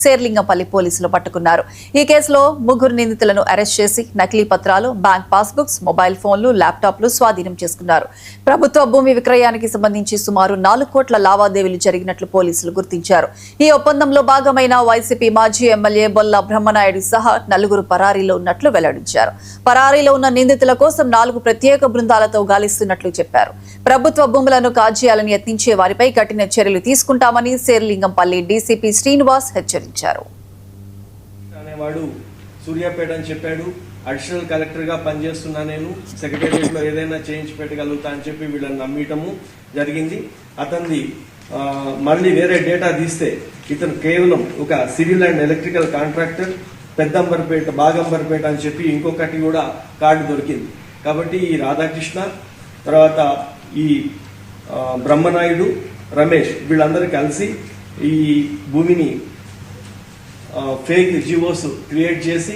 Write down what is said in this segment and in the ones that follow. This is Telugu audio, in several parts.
శేర్లింగంపల్లి పోలీసులు పట్టుకున్నారు. ఈ కేసులో ముగ్గురు నిందితులను అరెస్ట్ చేసి నకిలీ పత్రాలు, బ్యాంక్ పాస్బుక్స్, మొబైల్ ఫోన్లు, ల్యాప్టాప్లు స్వాధీనం చేసుకున్నారు. ప్రభుత్వ భూమి విక్రయానికి సంబంధించి సుమారు 4 కోట్ల లావాదేవీలు జరిగినట్లు పోలీసులు గుర్తించారు. ఈ ఒప్పందంలో భాగమైన వైసీపీ మాజీ ఎమ్మెల్యే బొల్ల బ్రహ్మనాయుడు సహా 4 పరారీలో ఉన్నట్లు వెల్లడించారు. పరారీలో ఉన్న నిందితుల కోసం 4 ప్రత్యేక బృందాలతో గాలిస్తున్నట్లు చెప్పారు. ప్రభుత్వ భూములను కాజేయాలని యత్నించే వారిపై కఠిన చర్యలు తీసుకుంటామని శేర్లింగంపల్లి డీసీపీ శ్రీనివాస్ హెచ్చరించారు. అనేవాడు సూర్యాపేట అని చెప్పాడు. అడిషనల్ కలెక్టర్ గా పనిచేస్తున్నా, నేను సెక్రటేరియట్ లో ఏదైనా చేయించి పెట్టగలుగుతా అని చెప్పి వీళ్ళని నమ్మటము జరిగింది. అతనిది మళ్ళీ వేరే డేటా తీస్తే ఇతను కేవలం ఒక civil and electrical contractor, Peddamberpet, Bagamberpet అని చెప్పి ఇంకొకటి కూడా కార్డు దొరికింది. కాబట్టి ఈ రాధాకృష్ణ, తర్వాత ఈ బ్రహ్మనాయుడు, రమేష్ వీళ్ళందరూ కలిసి ఈ భూమిని ఫేక్ జియోస్ క్రియేట్ చేసి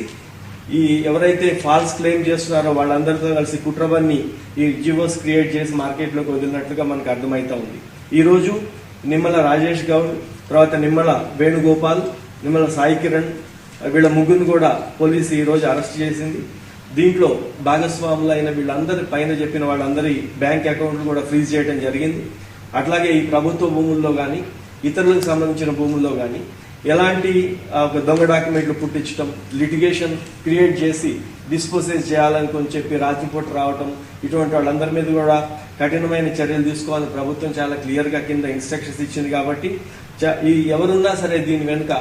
ఈ ఎవరైతే ఫాల్స్ క్లెయిమ్ చేస్తున్నారో వాళ్ళందరితో కలిసి కుట్రవన్నీ ఈ జియోస్ క్రియేట్ చేసి మార్కెట్లోకి వదిలినట్లుగా మనకు అర్థమవుతా ఉంది. ఈరోజు నిమ్మల రాజేష్ గౌడ్, తర్వాత నిమ్మల వేణుగోపాల్, నిమ్మల సాయి కిరణ్ వీళ్ళ ముగ్గురిని కూడా పోలీసు ఈరోజు అరెస్ట్ చేసింది. దీంట్లో భాగస్వాములు అయిన వీళ్ళందరి పైన చెప్పిన వాళ్ళందరి బ్యాంక్ అకౌంట్లు కూడా ఫ్రీజ్ చేయడం జరిగింది. అట్లాగే ఈ ప్రభుత్వ భూముల్లో కానీ ఇతరులకు సంబంధించిన భూముల్లో కానీ ఎలాంటి దొంగ డాక్యుమెంట్లు పుట్టించడం, లిటిగేషన్ క్రియేట్ చేసి డిస్పోజెస్ చేయాలని చెప్పి రాత్రిపూట రావటం, ఇటువంటి వాళ్ళందరి మీద కూడా కఠినమైన చర్యలు తీసుకోవాలని ప్రభుత్వం చాలా క్లియర్గా కింద ఇన్స్ట్రక్షన్స్ ఇచ్చింది. కాబట్టి ఎవరున్నా సరే దీని వెనుక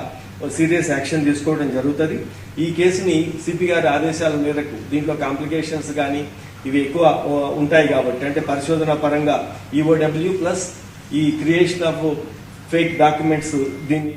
సీరియస్ యాక్షన్ తీసుకోవడం జరుగుతుంది. ఈ కేసుని సిపి గారి ఆదేశాల మేరకు దీంట్లో కాంప్లికేషన్స్ కానీ ఇవి ఎక్కువ ఉంటాయి కాబట్టి, అంటే పరిశోధన పరంగా ఈఓడబ్ల్యూ ప్లస్ ఈ క్రియేషన్ ఆఫ్ ఫేక్ డాక్యుమెంట్స్ దీన్ని